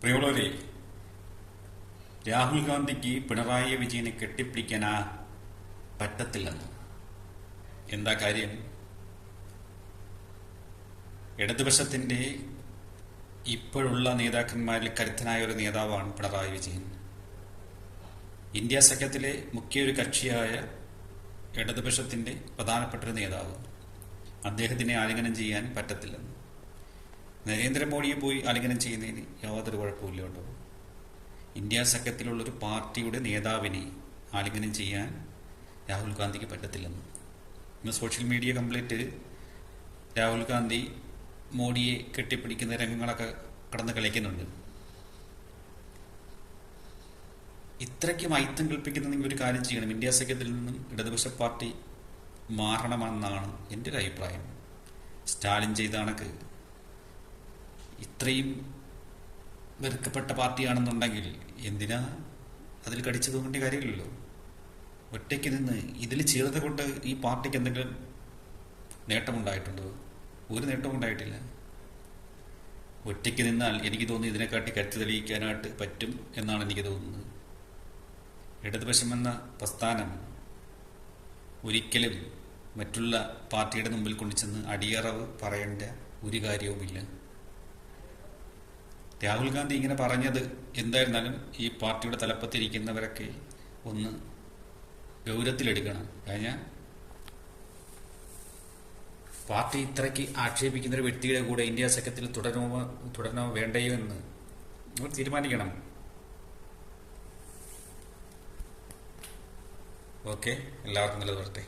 പ്രിയമുള്ളവരെ, രാഹുൽ ഗാന്ധിക്ക് പിണറായി വിജയനെ കെട്ടിപ്പിടിക്കാനാ പറ്റത്തില്ലെന്ന്. എന്താ കാര്യം? ഇടതുപക്ഷത്തിന്റെ ഇപ്പോഴുള്ള നേതാക്കന്മാരിൽ കരുത്തനായ ഒരു നേതാവാണ് പിണറായി വിജയൻ. ഇന്ത്യ സഖ്യത്തിലെ മുഖ്യ ഒരു കക്ഷിയായ ഇടതുപക്ഷത്തിന്റെ പ്രധാനപ്പെട്ട ഒരു നേതാവ്. അദ്ദേഹത്തിനെ ആലിംഗനം ചെയ്യാൻ പറ്റത്തില്ലെന്ന്. നരേന്ദ്രമോദിയെ പോയി ആലിംഗനം ചെയ്യുന്നതിന് യാതൊരു കുഴപ്പമില്ല കേട്ടോ. ഇന്ത്യ സഖ്യത്തിലുള്ളൊരു പാർട്ടിയുടെ നേതാവിനെ ആലിംഗനം ചെയ്യാൻ രാഹുൽ ഗാന്ധിക്ക് പറ്റത്തില്ലെന്ന്. ഇന്ന് social media complete Rahul Gandhi മോഡിയെ കെട്ടിപ്പിടിക്കുന്ന രംഗങ്ങളൊക്കെ കടന്ന് കളിക്കുന്നുണ്ട്. ഇത്രയ്ക്ക് മൈത്രം കൽപ്പിക്കുന്ന ഒരു കാര്യം ചെയ്യണം. ഇന്ത്യ സഖ്യത്തിൽ നിന്നും ഇടതുപക്ഷ പാർട്ടി മാറണമെന്നാണ് എൻ്റെ ഒരു അഭിപ്രായം. സ്റ്റാലിൻ ചെയ്ത കണക്ക് ഇത്രയും വെറുക്കപ്പെട്ട പാർട്ടിയാണെന്നുണ്ടെങ്കിൽ എന്തിനാ അതിൽ കടിച്ചു തൂങ്ങേണ്ട കാര്യമില്ലല്ലോ. ഒറ്റയ്ക്ക് നിന്ന് ഇതിൽ ചേർത്ത് കൊണ്ട് ഈ പാർട്ടിക്ക് എന്തെങ്കിലും നേട്ടമുണ്ടായിട്ടുണ്ടോ? ഒരു നേട്ടവും ഉണ്ടായിട്ടില്ല. ഒറ്റയ്ക്ക് നിന്നാൽ എനിക്ക് തോന്നുന്നു ഇതിനെക്കാട്ടി കരുത്ത് തെളിയിക്കാനായിട്ട് പറ്റും എന്നാണ് എനിക്ക് തോന്നുന്നത്. ഇടതുപക്ഷം എന്ന പ്രസ്ഥാനം ഒരിക്കലും മറ്റുള്ള പാർട്ടിയുടെ മുമ്പിൽ കൊണ്ടുചെന്ന് അടിയറവ് പറയേണ്ട ഒരു കാര്യവുമില്ല. രാഹുൽ ഗാന്ധി ഇങ്ങനെ പറഞ്ഞത് എന്തായിരുന്നാലും ഈ പാർട്ടിയുടെ തലപ്പത്തിരിക്കുന്നവരൊക്കെ ഒന്ന് ഗൗരവത്തിലെടുക്കണം. കഴിഞ്ഞാൽ പാർട്ടി ഇത്രയ്ക്ക് ആക്ഷേപിക്കുന്ന ഒരു വ്യക്തിയുടെ കൂടെ ഇന്ത്യ സഖ്യത്തിൽ തുടരണോ വേണ്ടയോ എന്ന് അവർ തീരുമാനിക്കണം. ഓക്കെ, എല്ലാവർക്കും നല്ലത് വരട്ടെ.